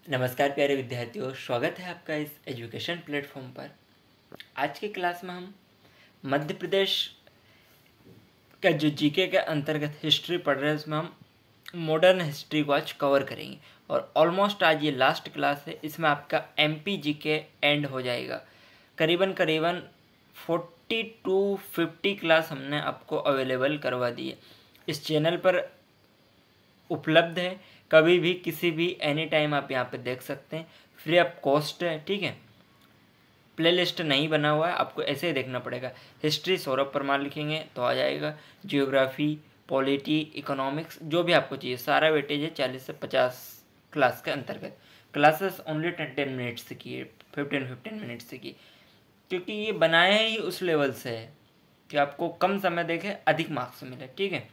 नमस्कार प्यारे विद्यार्थियों, स्वागत है आपका इस एजुकेशन प्लेटफॉर्म पर। आज की क्लास में हम मध्य प्रदेश का जो जीके के अंतर्गत हिस्ट्री पढ़ रहे हैं उसमें हम मॉडर्न हिस्ट्री को आज कवर करेंगे और ऑलमोस्ट आज ये लास्ट क्लास है। इसमें आपका एमपी जीके एंड हो जाएगा। करीबन 40 to 50 क्लास हमने आपको अवेलेबल करवा दी है। इस चैनल पर उपलब्ध है, कभी भी किसी भी एनी टाइम आप यहाँ पे देख सकते हैं। फ्री ऑफ कॉस्ट है, ठीक है। प्लेलिस्ट नहीं बना हुआ है, आपको ऐसे ही देखना पड़ेगा। हिस्ट्री सौरभ परमार लिखेंगे तो आ जाएगा। जियोग्राफी, पॉलिटी, इकोनॉमिक्स, जो भी आपको चाहिए सारा वेटेज है 40 से 50 क्लास के अंतर्गत। क्लासेस ओनली 10 मिनट्स की है, 15 मिनट्स की, क्योंकि ये बनाया ही उस लेवल से है कि आपको कम समय देखे अधिक मार्क्स मिले, ठीक है।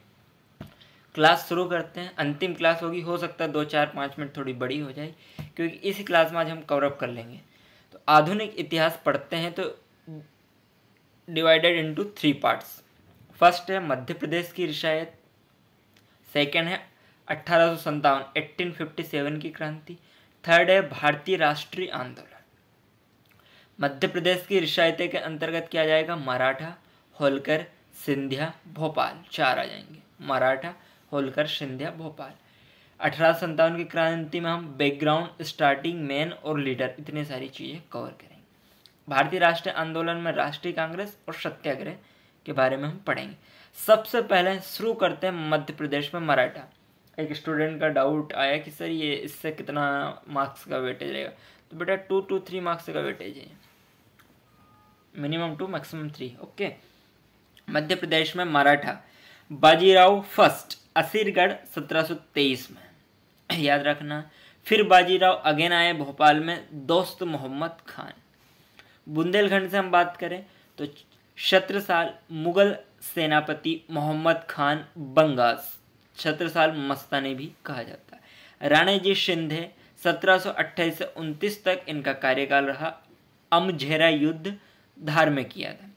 क्लास शुरू करते हैं। अंतिम क्लास होगी, हो सकता है 2-4-5 मिनट थोड़ी बड़ी हो जाए, क्योंकि इसी क्लास में आज हम कवर अप कर लेंगे। तो आधुनिक इतिहास पढ़ते हैं तो डिवाइडेड इनटू 3 पार्ट्स। फर्स्ट है मध्य प्रदेश की रियासत, सेकेंड है 1857 की क्रांति, थर्ड है भारतीय राष्ट्रीय आंदोलन। मध्य प्रदेश की रियासत के अंतर्गत क्या जाएगा? मराठा, होलकर, सिंधिया, भोपाल, 4 आ जाएंगे। मराठा, होलकर, सिंधिया, भोपाल। 1857 की क्रांति में हम बैकग्राउंड, स्टार्टिंग, मैन और लीडर, इतनी सारी चीज़ें कवर करेंगे। भारतीय राष्ट्रीय आंदोलन में राष्ट्रीय कांग्रेस और सत्याग्रह के बारे में हम पढ़ेंगे। सबसे पहले शुरू करते हैं मध्य प्रदेश में मराठा। एक स्टूडेंट का डाउट आया कि सर ये इससे कितना मार्क्स का वेटेज रहेगा, तो बेटा 2 to 3 मार्क्स का वेटेज है, minimum 2 maximum 3। Okay. Madhya Pradesh में मराठा, बाजीराव फर्स्ट, असीरगढ़ 1723 में, याद रखना। फिर बाजीराव अगेन आए भोपाल में, दोस्त मोहम्मद खान। बुंदेलखंड से हम बात करें तो छत्रसाल, मुगल सेनापति मोहम्मद खान बंगास, छत्रसाल मस्तानी भी कहा जाता है। राणेजी शिंदे 1728 से 29 तक इनका कार्यकाल रहा। अमझेरा युद्ध धार में किया था।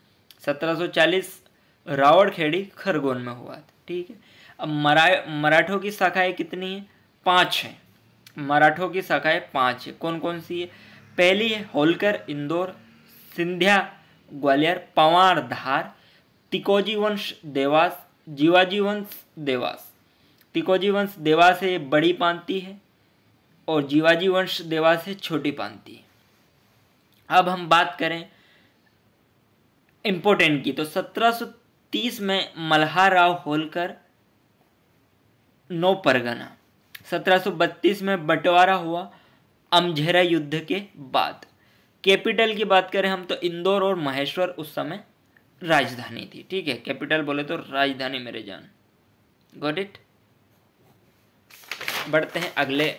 1740 रावड़खेड़ी खरगोन में हुआ था, ठीक है। अब मराठों की शाखाएं कितनी है? 5 है। मराठों की शाखाएं 5 है। कौन कौन सी है? पहली है होलकर, इंदौर, सिंधिया, ग्वालियर, पवार, धार, तिकोजी वंश, देवास, जीवाजी वंश, देवास। तिकोजी वंश देवास है, बड़ी पांति है, और जीवाजी वंश देवास है, छोटी पांति है। अब हम बात करें इंपोर्टेंट की, तो 1730 में मल्हारराव होलकर, 9 परगना। 1732 में बंटवारा हुआ अमझेरा युद्ध के बाद। कैपिटल की बात करें हम तो इंदौर और महेश्वर उस समय राजधानी थी, ठीक है। कैपिटल बोले तो राजधानी मेरे जान, गॉट इट। बढ़ते हैं अगले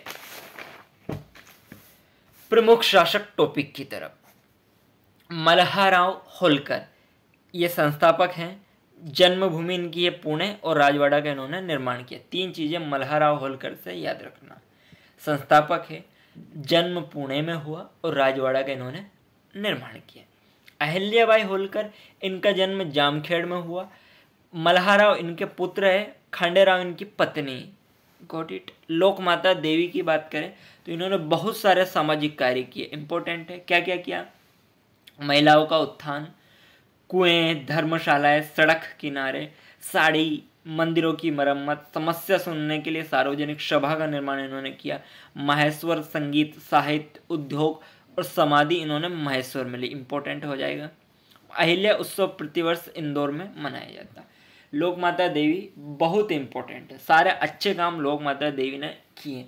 प्रमुख शासक टॉपिक की तरफ। मल्हारराव होलकर ये संस्थापक हैं। जन्मभूमि इनकी है पुणे और राजवाड़ा का इन्होंने निर्माण किया। 3 चीजें मल्हारराव होलकर से याद रखना। संस्थापक है, जन्म पुणे में हुआ और राजवाड़ा का इन्होंने निर्माण किया। अहिल्याबाई होलकर, इनका जन्म जामखेड़ में हुआ। मल्हारराव इनके पुत्र है, खंडेराव इनकी पत्नी, गॉट इट। लोकमाता देवी की बात करें तो इन्होंने बहुत सारे सामाजिक कार्य किए, इंपॉर्टेंट है। क्या क्या किया? महिलाओं का उत्थान, कुएं, धर्मशालाएं, सड़क किनारे, साड़ी, मंदिरों की मरम्मत, समस्या सुनने के लिए सार्वजनिक सभा का निर्माण इन्होंने किया। महेश्वर संगीत, साहित्य, उद्योग और समाधि इन्होंने महेश्वर में ली, इंपॉर्टेंट हो जाएगा। अहिल्या उत्सव प्रतिवर्ष इंदौर में मनाया जाता है। लोक माता देवी बहुत इंपॉर्टेंट है। सारे अच्छे काम लोक माता देवी ने किए।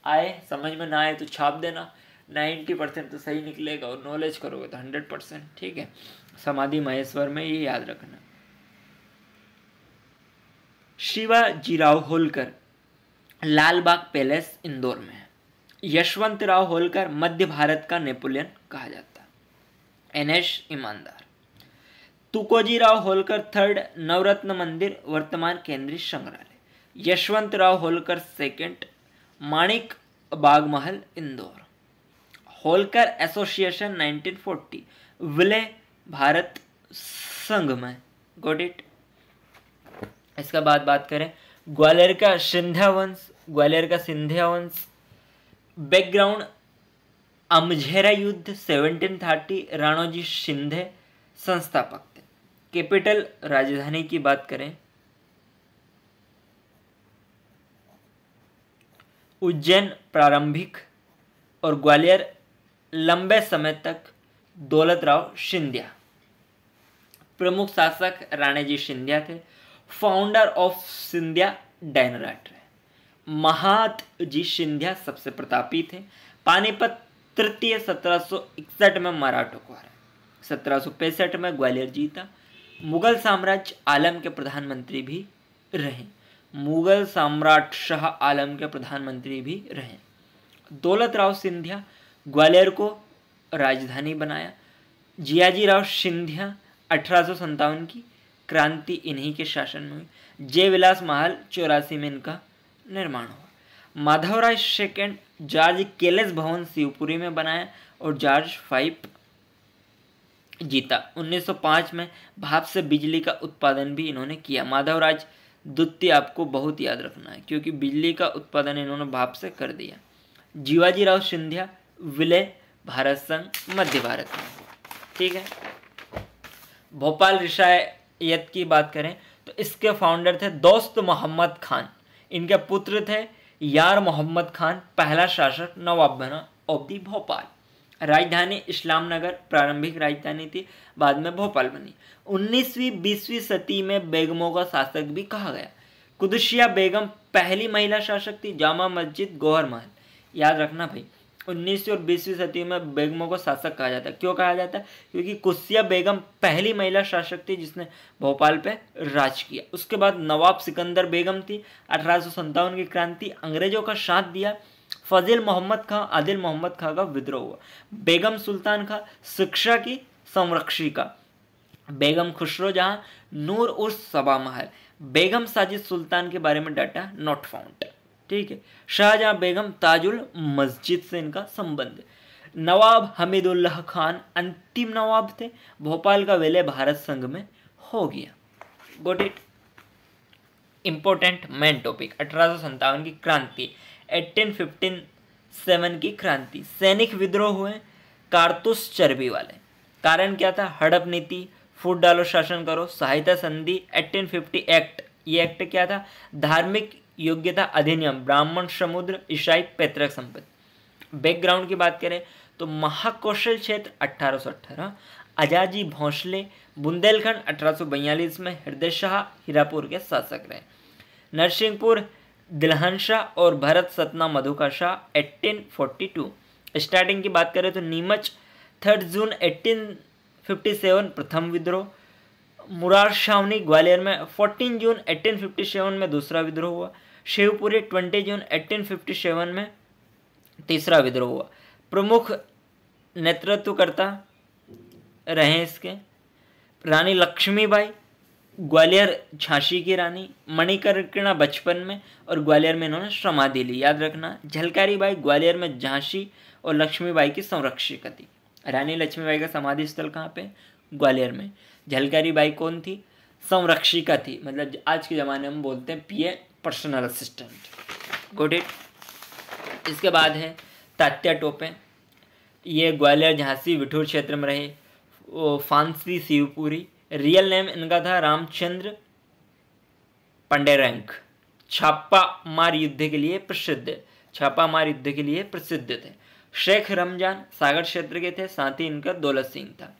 आए समझ में ना आए तो छाप देना, 90% तो सही निकलेगा, और नॉलेज करोगे तो 100%, ठीक है। समाधि महेश्वर में, ये याद रखना। शिवाजीराव होलकर, लालबाग पैलेस इंदौर में है। यशवंतराव होलकर, मध्य भारत का नेपोलियन कहा जाता है। NS ईमानदार। तुकोजीराव होलकर थर्ड, नवरत्न मंदिर, वर्तमान केंद्रीय संग्रहालय। यशवंतराव होलकर सेकंड, माणिक बाग महल, इंदौर। होलकर एसोसिएशन 1940, विलय भारत संघ में, गॉट इट। इसके बाद बात करें ग्वालियर का सिंधिया वंश, ग्वालियर का सिंधिया वंश बैकग्राउंड, अमझेरा युद्ध 1730, राणोजी शिंदे संस्थापक थे। कैपिटल, राजधानी की बात करें, उज्जैन प्रारंभिक, और ग्वालियर लंबे समय तक दौलतराव सिंधिया। प्रमुख शासक राणेजी सिंधिया थे। फाउंडर ऑफ सिंधिया डायनाराइट रहे। महादजी सिंधिया सबसे प्रतापी थे। पानीपत तृतीय 1761 में मराठों को हराया। 1765 में ग्वालियर जीता। मुगल साम्राज्य आलम के प्रधानमंत्री भी रहे। मुगल सम्राट शाह आलम के प्रधानमंत्री भी रहे। दौलतराव सिंधिया ग्वालियर को राजधानी बनाया। जियाजीराव सिंधिया 1857 की क्रांति इन्हीं के शासन में हुई। जय विलास महल 84 में इनका निर्माण हुआ। माधवराय सेकेंड जॉर्ज केलेस भवन शिवपुरी में बनाया और जॉर्ज 5 जीता। 1905 में भाप से बिजली का उत्पादन भी इन्होंने किया। माधवराज द्वितीय आपको बहुत याद रखना है क्योंकि बिजली का उत्पादन इन्होंने भाप से कर दिया। जीवाजीराव सिंधिया विलय भारत संघ मध्य भारत में हुआ। ठीक है। भोपाल रियासत की बात करें तो इसके फाउंडर थे दोस्त मोहम्मद खान। इनके पुत्र थे यार मोहम्मद खान, पहला शासक नवाब बना ऑफ दी भोपाल। राजधानी इस्लाम नगर प्रारंभिक राजधानी थी, बाद में भोपाल बनी। 19वीं 20वीं सदी में बेगमों का शासक भी कहा गया। कुदसिया बेगम पहली महिला शासक थी। जामा मस्जिद, गौहर महल, याद रखना भाई। 19वीं और 20वीं सदी में बेगमों को शासक कहा जाता है। क्यों कहा जाता है? क्योंकि कुदसिया बेगम पहली महिला शासक थी जिसने भोपाल पे राज किया। उसके बाद नवाब सिकंदर बेगम थी। 1857 की क्रांति, अंग्रेजों का साथ दिया। फजील मोहम्मद खां, आदिल मोहम्मद खां का विद्रोह हुआ। बेगम सुल्तान खां शिक्षा की संरक्षिका। बेगम खुसरो जहां, नूर उर्स सबा महल। बेगम साजिद सुल्तान के बारे में डाटा नॉट फाउंड। ठीक है। शाहजहां बेगम ताजुल मस्जिद से इनका संबंध। नवाब हमीदुल्लाह खान अंतिम नवाब थे। भोपाल का विलय भारत संघ में हो गया। Got it. Important main topic 1857 की क्रांति, 1857 की क्रांति। सैनिक विद्रोह हुए, कारतूस चर्बी वाले। कारण क्या था? हड़प नीति, फूट डालो शासन करो, सहायता संधि, 1850 एक्ट। ये एक्ट क्या था? धार्मिक योग्यता अधिनियम, ब्राह्मण समुद्र, ईसाई पैतृक संपत्ति। बैकग्राउंड की बात करें तो महाकौशल क्षेत्र 1818, आजाजी भोंसले, बुंदेलखंड 1842 में हृदय शाह हीरापुर के शासक रहे। नरसिंहपुर दिलहन शाह और भरत सतना मधुकर शाह 1842। स्टार्टिंग की बात करें तो नीमच 3 जून 1857 प्रथम विद्रोह। मुरार छावनी ग्वालियर में 14 जून 1857 में दूसरा विद्रोह हुआ। शिवपुरी 20 जून 1857 में तीसरा विद्रोह हुआ। प्रमुख नेतृत्वकर्ता रहे इसके रानी लक्ष्मीबाई, ग्वालियर झांसी की रानी, मणिकर्णिका बचपन में और ग्वालियर में इन्होंने समाधि ली, याद रखना। झलकारी बाई ग्वालियर में झांसी और लक्ष्मीबाई की संरक्षिका थी। रानी लक्ष्मीबाई का समाधि स्थल कहाँ पे? ग्वालियर में। झलकारी बाई कौन थी? संरक्षिका थी, मतलब आज के ज़माने में बोलते हैं पीए, पर्सनल असिस्टेंट। Good it. इसके बाद है तात्या टोपे। ये ग्वालियर झांसी विठूर क्षेत्र में रहे। फांसी शिवपुरी। रियल नेम इनका था रामचंद्र पंडेरंक। छापा मार युद्ध के लिए प्रसिद्ध थे। शेख रमजान सागर क्षेत्र के थे, साथ ही इनका दौलत सिंह था।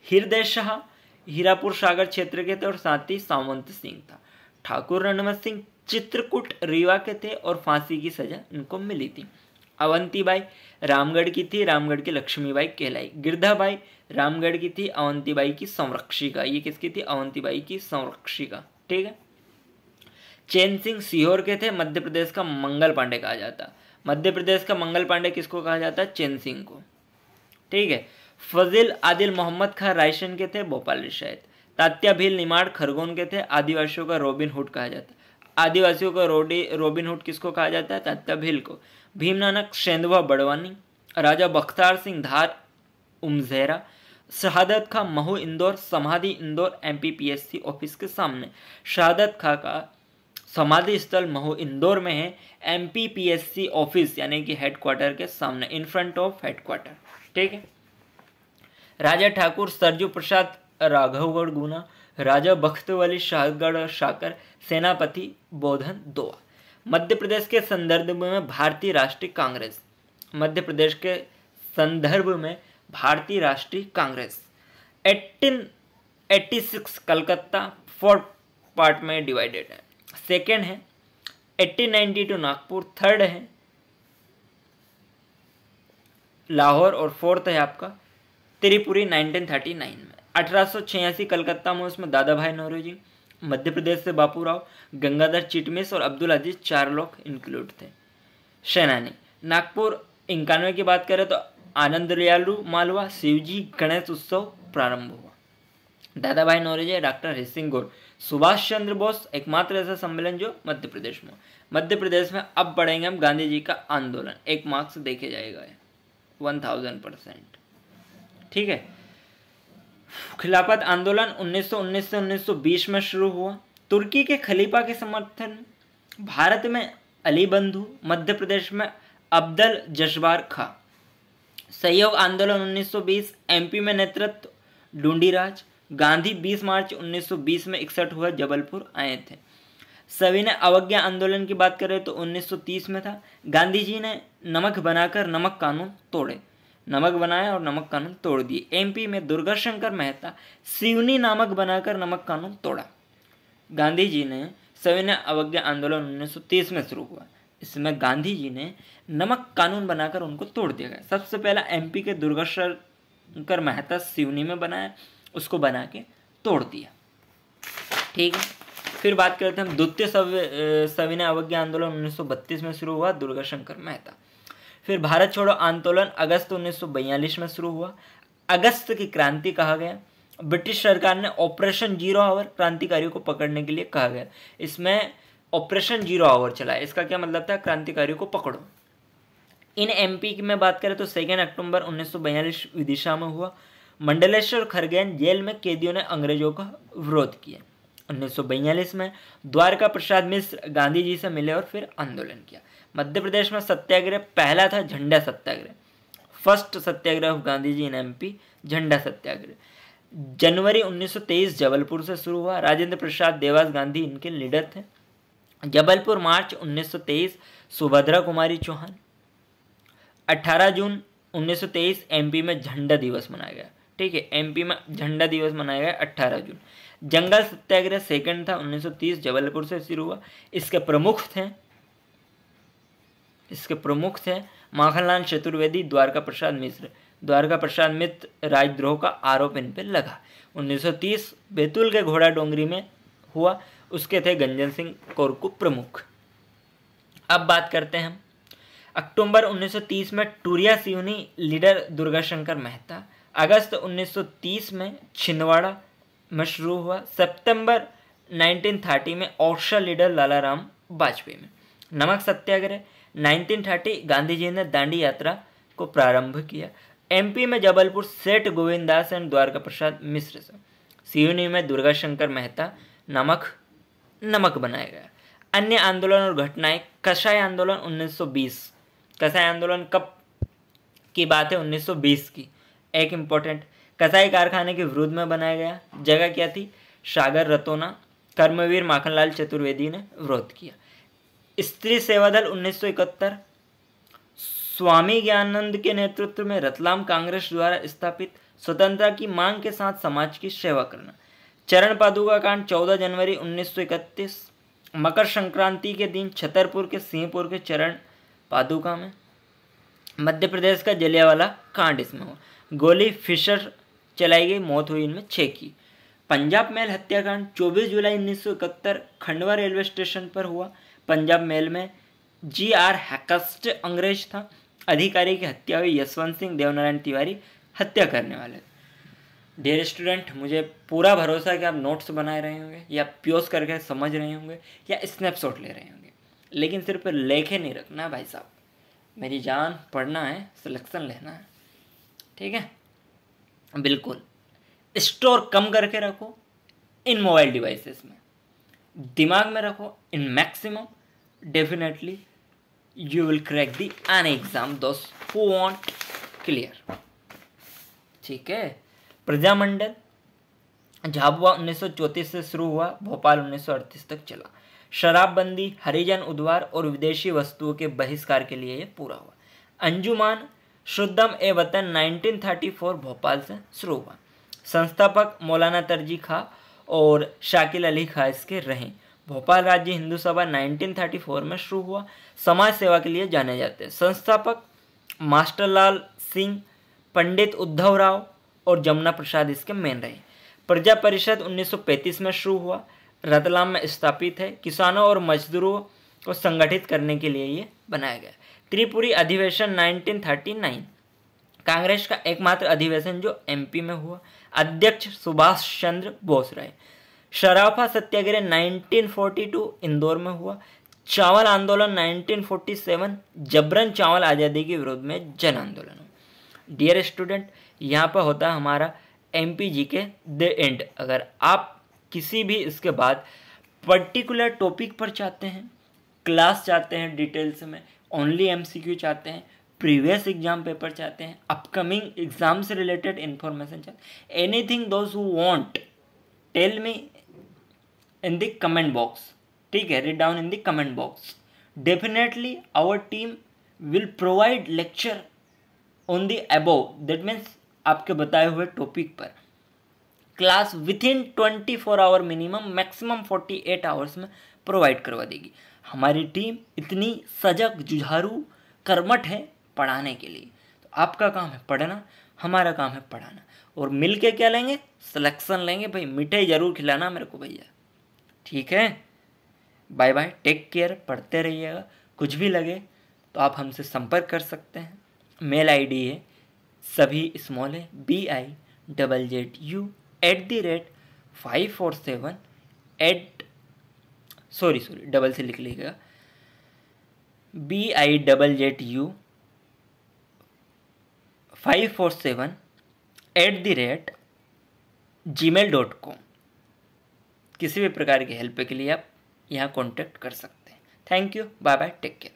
हृदय शाह हीरापुर सागर क्षेत्र के थे और साथ ही सावंत सिंह था। ठाकुर रणमत सिंह चित्रकूट रीवा के थे और फांसी की सजा इनको मिली थी। अवंतीबाई रामगढ़ की थी, रामगढ़ की लक्ष्मीबाई कहलाई। गिरधाबाई रामगढ़ की थी, अवंतीबाई की संरक्षिका। ये किसकी थी? अवंतीबाई की संरक्षिका। ठीक है। चैन सिंह सीहोर के थे, मध्य प्रदेश का मंगल पांडे कहा जाता। मध्य प्रदेश का मंगल पांडे किसको कहा जाता है? चैन सिंह को। ठीक है। फजील आदिल मोहम्मद खां रायसेन के थे, भोपाल रियासत। तात्या भील निमाड़ खरगोन के थे, आदिवासियों का रॉबिन हुड कहा जाता है। आदिवासियों का रॉबिन हुड किसको कहा जाता है? तात्या भील को। भीम नानक सेंधवा बड़वानी। राजा बख्तार सिंह धार उमझेरा। शहादत खां महू इंदौर, समाधि इंदौर, MPPSC ऑफिस के सामने। शहादत खां का समाधि स्थल महो इंदौर में है, MPPSC ऑफिस यानी कि हेडक्वार्टर के सामने, इन फ्रंट ऑफ हेडक्वार्टर। ठीक है। राजा ठाकुर सरजू प्रसाद राघवगढ़ गुना, राजा बख्तवली शाहगढ़ शाकर, सेनापति बोधन दोआ। मध्य प्रदेश के संदर्भ में भारतीय राष्ट्रीय कांग्रेस, मध्य प्रदेश के संदर्भ में भारतीय राष्ट्रीय कांग्रेस। 1886 कलकत्ता 4 पार्ट में डिवाइडेड है। सेकेंड है 1892 नागपुर, थर्ड है लाहौर और फोर्थ है आपका त्रिपुरी 1939 में। 1886 कलकत्ता में उसमें दादा भाई नौरोजी, मध्य प्रदेश से बापूराव, गंगाधर चिटमिस और अब्दुल अजीज 4 लोग इंक्लूड थे। सेनानी नागपुर 91 की बात करें तो आनंद दयालु मालवा शिवजी गणेश उत्सव प्रारंभ हुआ। दादा भाई नौरोजी, डॉक्टर हरि सिंह गोर, सुभाष चंद्र बोस, एकमात्र ऐसा सम्मेलन जो मध्य प्रदेश में। मध्य प्रदेश में अब पढ़ेंगे हम गांधी जी का आंदोलन, 1 मार्क्स देखे जाएगा 1000%। ठीक है। खिलाफत आंदोलन 1919 से 1920 में शुरू हुआ। तुर्की के खलीफा के समर्थन में भारत में अली बंधु, मध्य प्रदेश में अब्दल जब्बार खां। सहयोग आंदोलन 1920 MP में नेतृत्व ढूंढीराज। गांधी 20 मार्च 1920 में 61 हुआ जबलपुर आए थे। सविनय अवज्ञा आंदोलन की बात करें तो 1930 में था। गांधी जी ने नमक बनाकर नमक कानून तोड़े, नमक बनाया और नमक कानून तोड़ दिए। MP में दुर्गाशंकर मेहता सिवनी नामक बनाकर नमक कानून तोड़ा। गांधी जी ने सविनय अवज्ञा आंदोलन 1930 में शुरू हुआ। इसमें गांधी जी ने नमक कानून बनाकर उनको तोड़ दिया गया। सबसे पहला MP के दुर्गाशंकर मेहता सिवनी में बनाया, उसको बना के तोड़ दिया। ठीक है। फिर बात करते हैं हम द्वितीय सविनय अवज्ञा आंदोलन 1932 में शुरू हुआ, दुर्गाशंकर मेहता। फिर भारत छोड़ो आंदोलन अगस्त 1942 में शुरू हुआ। अगस्त की क्रांति कहा गया। ब्रिटिश सरकार ने ऑपरेशन 0 आवर क्रांतिकारियों को पकड़ने के लिए कहा गया। इसमें ऑपरेशन 0 आवर चला है। इसका क्या मतलब था? क्रांतिकारियों को पकड़ो। इन MP की मैं बात करें तो 2 अक्टूबर 1942 विदिशा में हुआ। मंडलेश्वर खरगेन जेल में कैदियों ने अंग्रेजों का विरोध किया। 1942 में द्वारका प्रसाद मिश्र गांधी जी से मिले और फिर आंदोलन किया। मध्य प्रदेश में सत्याग्रह पहला था Jhanda Satyagraha, first Satyagraha of Gandhi ji in MP, Jhanda सत्याग्रह। जनवरी 1923 जबलपुर से शुरू हुआ। राजेंद्र प्रसाद देवास गांधी इनके लीडर थे। जबलपुर मार्च 1923 सुभद्रा कुमारी चौहान। 18 जून 1923 MP में झंडा दिवस मनाया गया। ठीक है, MP में झंडा दिवस मनाया गया 18 जून। जंगल सत्याग्रह सेकंड था 1930 जबलपुर से शुरू हुआ। इसके प्रमुख थे माखनलाल चतुर्वेदी, द्वारका प्रसाद मिश्र। द्वारका प्रसाद मिश्र राजद्रोह का आरोप इन पर लगा। 1930 बैतूल के घोड़ा डोंगरी में हुआ, उसके थे गंजन सिंह कोरकू प्रमुख। अब बात करते हैं हम अक्टूबर 1930 में टूरिया सिवनी लीडर दुर्गाशंकर मेहता। अगस्त 1930 में छिंदवाड़ा में शुरू हुआ। सितंबर 1930 में ओरछा लीडर लालाराम वाजपेयी में। नमक सत्याग्रह 1930 गांधी जी ने दांडी यात्रा को प्रारंभ किया। MP में जबलपुर सेठ गोविंददास एंड द्वारका प्रसाद मिश्र से। सिवनी में दुर्गाशंकर मेहता नमक बनाया गया। अन्य आंदोलन और घटनाएं। कसाई आंदोलन 1920। कसाई आंदोलन कब की बात है? 1920 की। एक इम्पोर्टेंट, कसाई कारखाने के विरोध में बनाया गया। जगह क्या थी? सागर रतोना। कर्मवीर माखनलाल चतुर्वेदी ने विरोध किया। स्त्री सेवा दल 1971। स्वामी ज्ञानानंद के नेतृत्व में रतलाम कांग्रेस द्वारा स्थापित। स्वतंत्रता की मांग के साथ समाज की सेवा करना। चरण पादुका कांड 14 जनवरी 1931। मकर संक्रांति के दिन छतरपुर के सिंहपुर के चरण पादुका में। मध्य प्रदेश का जलियांवाला कांड इसमें हुआ। गोली फिशर चलाई गई, मौत हुई इनमें 6 की। पंजाब मेल हत्याकांड 24 जुलाई 1971 खंडवा रेलवे स्टेशन पर हुआ। पंजाब मेल में GR हैकस्ट अंग्रेज था। अधिकारी की हत्या हुई। यशवंत सिंह देवनारायण तिवारी हत्या करने वाले। डियर स्टूडेंट, मुझे पूरा भरोसा है कि आप नोट्स बनाए रहे होंगे या प्योस करके समझ रहे होंगे या स्नैपशॉट ले रहे होंगे, लेकिन सिर्फ लेखे नहीं रखना भाई साहब। मेरी जान, पढ़ना है, सिलेक्शन लेना है। ठीक है, बिल्कुल। स्टोर कम करके रखो इन मोबाइल डिवाइसेस में। दिमाग में रखो, in maximum definitely you will crack the any exam those who want clear। ठीक है। प्रजामंडल झाबुआ 1934 से शुरू हुआ, भोपाल 1938 तक चला। शराबबंदी, हरिजन उद्वार और विदेशी वस्तुओं के बहिष्कार के लिए ये पूरा हुआ। अंजुमान शुद्धम ए वतन 1934 भोपाल से शुरू हुआ। संस्थापक मौलाना तरजी खां और शाकिल अली खां इसके रहे। भोपाल राज्य हिंदू सभा 1934 में शुरू हुआ। समाज सेवा के लिए जाने जाते हैं। संस्थापक मास्टरलाल सिंह, पंडित उद्धव राव और जमुना प्रसाद इसके मेन रहे। प्रजा परिषद 1935 में शुरू हुआ, रतलाम में स्थापित है। किसानों और मजदूरों को संगठित करने के लिए ये बनाया गया। त्रिपुरी अधिवेशन 1939 कांग्रेस का एकमात्र अधिवेशन जो एमपी में हुआ। अध्यक्ष सुभाष चंद्र बोस रहे। शराफा सत्याग्रह 1942 इंदौर में हुआ। चावल आंदोलन 1947 जबरन चावल आज़ादी के विरोध में जन आंदोलन हुआ। डियर स्टूडेंट, यहाँ पर होता है हमारा एमपीजी के द एंड। अगर आप किसी भी इसके बाद पर्टिकुलर टॉपिक पर चाहते हैं, क्लास चाहते हैं डिटेल्स में, ओनली एमसीक्यू चाहते हैं, प्रीवियस एग्जाम पेपर चाहते हैं, अपकमिंग एग्जाम से रिलेटेड इंफॉर्मेशन चाहते हैं, anything those who want tell me in the comment box। ठीक है, read down in the comment box। Definitely our team will provide lecture on the above, that means आपके बताए हुए topic पर class within 24 hour minimum, maximum 48 hours में provide करवा देगी। हमारी टीम इतनी सजग, जुझारू, कर्मठ है पढ़ाने के लिए। तो आपका काम है पढ़ना, हमारा काम है पढ़ाना, और मिल के क्या लेंगे, सिलेक्शन लेंगे भाई। मिठाई जरूर खिलाना मेरे को भैया। ठीक है, बाय बाय, टेक केयर, पढ़ते रहिएगा। कुछ भी लगे तो आप हमसे संपर्क कर सकते हैं। मेल आईडी है सभी स्मॉल है BIZZU@547 सॉरी डबल से लिख लीजिएगा BIZZU547@gmail.com। किसी भी प्रकार की हेल्प के लिए आप यहाँ कांटेक्ट कर सकते हैं। Thank you, bye bye, take care.